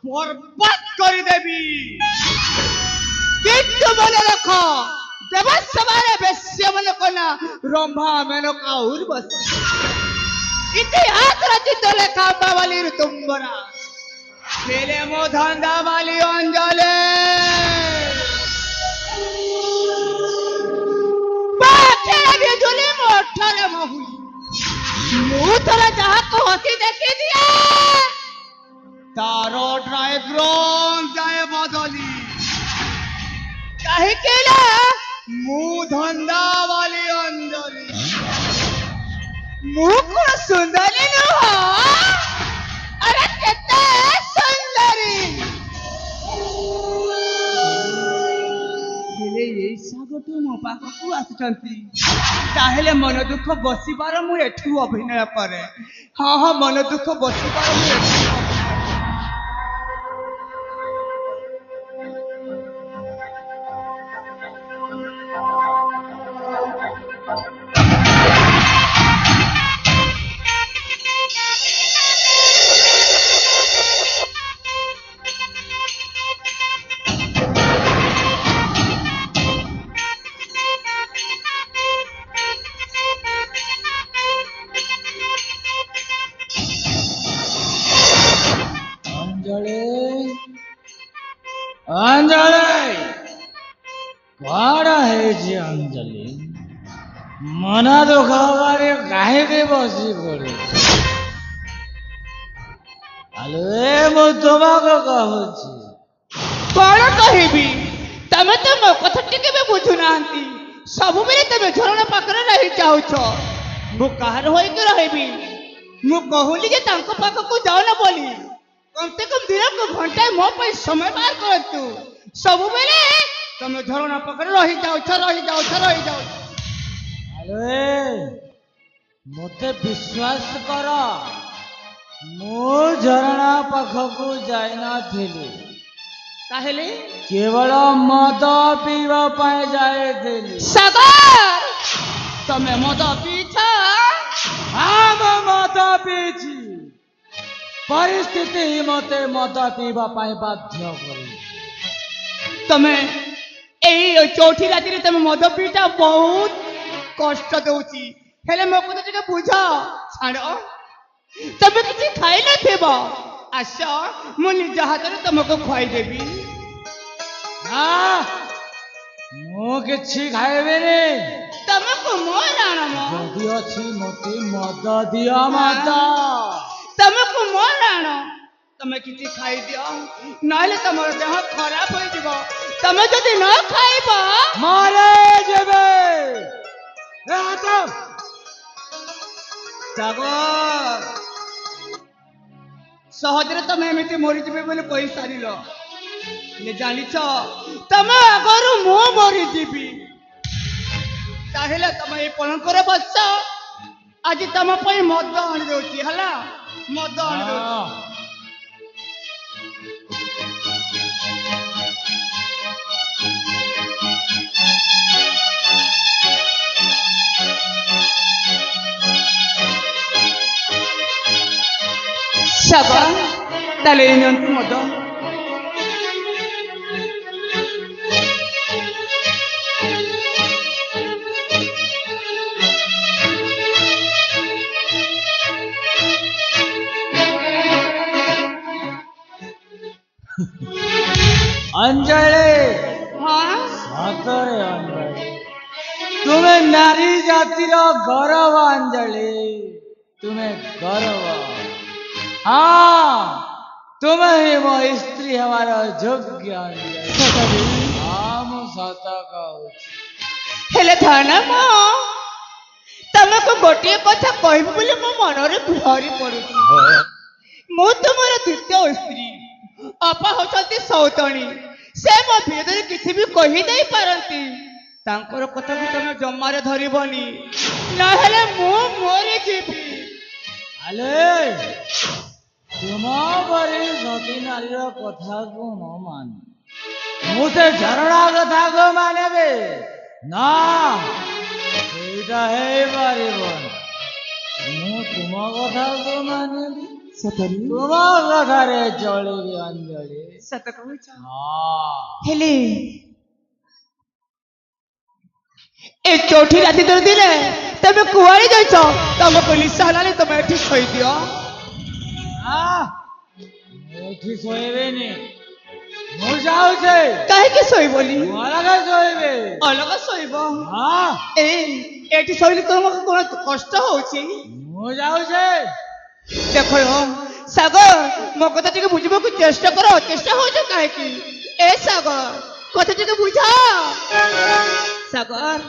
বরবাদ করে দেবি। কিন্তু মনে রাখো দেবসভারে বেশ্যা মনে কোনা রম্ভা মেনকা উর্বশী ইতিহাস রচিত লেখা বাওয়ালির তুম্বরা ছেলে মো ধন্দা বালি অঞ্জলে পাখের বিজুলি মোঠরে মহুলি ମୁଁ ଥରେ ଯାହାକୁ ହସି ଦେଖି ଦିଏ ତାର ଡ୍ରାଇଗ୍ରାମ ଯାଏ ବଦଲି କାହିଁକି ନା ମୁଁ ଧନ୍ଦା ବାଲି ଅଞ୍ଜଳି ମୁଁ କଣ ସୁନ୍ଦରୀ ନୁହଁ ଆରେ କେତେ ସୁନ୍ଦରୀ ହେଲେ ଏଇ ସାଗଠୁ ମୋ ପାଖକୁ ଆସୁଛନ୍ତି ତାହେଲେ ମନ ଦୁଃଖ ବସିବାର ମୁଁ ଏଠୁ ଅଭିନୟ କରେ ହଁ ହଁ ମନ ଦୁଃଖ ବସିବାର ମୁଁ ଏଠୁ अंजलि कौन है जी अंजलि मन दुख हमारे कहीं बसी पड़े आलो मु तुमको कहूँ कौन कहबी तमे तो मो कथा टिके भी बुझु नांती सब बेले तमे झरना पाखरे रही जाउछ मु काहर होई के रहबी मु कहूली जे तांको पाखको जाओ ना बोली कम से कम दिन को घंटा मो पे समय बाहर करतु सब बेले तमे झरना पाखरे रही जाउछ अरे मते विश्वास कर मु झरणा पाखको जाई ना थिली ताहेले केवल मद पीवा पाए जाए थिली सागर तमे मद पीछा हम मद पीछि परिस्थिति ही मते मद पीवा पाए बाध्य करी तमे एई चौथी राति रे तमे मद पीटा बहुत कष्ट दउची हेले मो को टिके बुझ छाड़ो तमे किछि खाइ न थेबो आशा मु निज हाथ रे तमको खुआई देबी हां मु किछि खाइबेनी तमको मो राण मो जदि अछि मते मद दियो मद तमको मो राण तमे किछि खाइ दियो नहले तमर देह खराब होई जिवो तमे जदि न खाइबो मारे जेबे ए आतो सागर सहजरे तमे एमिति मरि जिबे बोले कहि सारिलो ने जानिछ तमे अगरु मो मरि जिबी ताहेले तमे ए पलंकरे बस आज तम पई मद आनि देउची हला मद आनि देउची सागर ताले नियंतु मद अंजलि हाँ सतरे अंजलि तुम्हें नारी जातिर गौरव अंजलि तुम्हें गौरव हाँ तुम्हें ही मो स्त्री हमारा योग्य अंजलि हाँ मु सत कहूँ हेले थाना मो तमको गोटे कथा कहबी बोले मो मनरे भरी पड़ुची मु तुमर द्वितीय स्त्री अपा होचंती सौतणी से मो भेदरे किछि भी कहि दे पारंती तांकर कथा भी तमे जम्मारे धरिबनी ना हेले मु मोरे जीवी आले तुम परी सती नारी कथा को न मान मुझे झरणा कथा को माने ना ସେଇଟା ହେଇପାରିବନି ମୁଁ ତୁମ କଥାକୁ ମାନିବି ସତରେ ତୁମ କଥାରେ ଜଳିବି ଅଞ୍ଜଳି। ସତ କହୁଛ ହଁ ହେଲେ ଏ ଚୌଠି ରାତି ଧରି ଦିନେ ତମେ କୁଆଡେ ଯାଇଛ? ତମକୁ ନିଶା ହେଲାନି, ତମେ ଏଠି ଶୋଇଦିଅ। ଏଠି ଶୋଇବେନି, ମୁଁ ଯାଉଛି। କାହିଁକି ଶୋଇବନି? ଅଲଗା ଶୋଇବେ। ଅଲଗା ଶୋଇବ? ହଁ ଏଠି ଶୋଇଲେ ତମକୁ କଣ କଷ୍ଟ ହଉଛି? ମୁଁ ଯାଉଛି। ଦେଖ ସାଗର, ମୋ କଥା ଟିକେ ବୁଝିବାକୁ ଚେଷ୍ଟା କର। ଚେଷ୍ଟା ହଉଛ କାହିଁକି? ଏ ସାଗର, କଥା ଟିକେ ବୁଝ। ସାଗର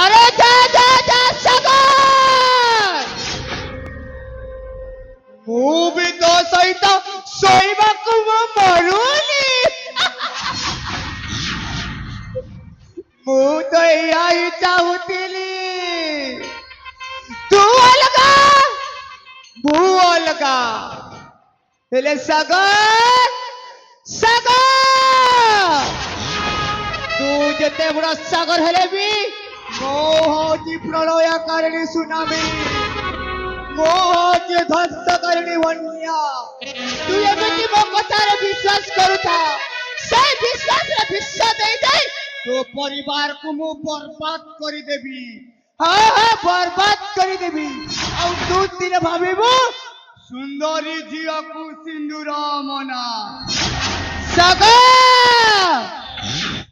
ଆରେ ଯା ଯା ଯା ସାଗର, ମୁଁ ବି ତୋ ସହିତ ଶୋଇବାକୁ ମୁଁ ମରୁନି। ମୁଁ ତ ଏଇଆ ହିଁ ଚାହୁଁଥିଲି। ତୁ ଅଲଗା, ମୁଁ ଅଲଗା। ହେଲେ ସାଗର, ସାଗର, ତୁ ଯେତେ ବଡ଼ ସାଗର ହେଲେ ବି ମୁଁ ହଉଛି ପ୍ରଳୟକାରିଣୀ ସୁନାମୀ, ମୁଁ ହଉଛି ଧ୍ୱଂସକାରିଣୀ ବନ୍ୟା। ତୁ ଏମିତି ମୋ କଥାରେ ବିଶ୍ୱାସ କରୁଥା, ସେଇ ବିଶ୍ୱାସରେ ବିଶ୍ୱାସ ଦେଇ ଦେଇ ତୋ ପରିବାରକୁ ମୁଁ ବର୍ବାଦ କରିଦେବି। ହଁ ହଁ, ବର୍ବାଦ କରିଦେବି। ଆଉ ତୁ ଦିନେ ଭାବିବୁ ସୁନ୍ଦରୀ ଝିଅକୁ ସିନ୍ଦୁର ମନା। ସାଗର,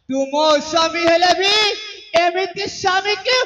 ତୁ ମୋ ସ୍ୱାମୀ ହେଲେ ବି ଏମିତି ସ୍ୱାମୀ କି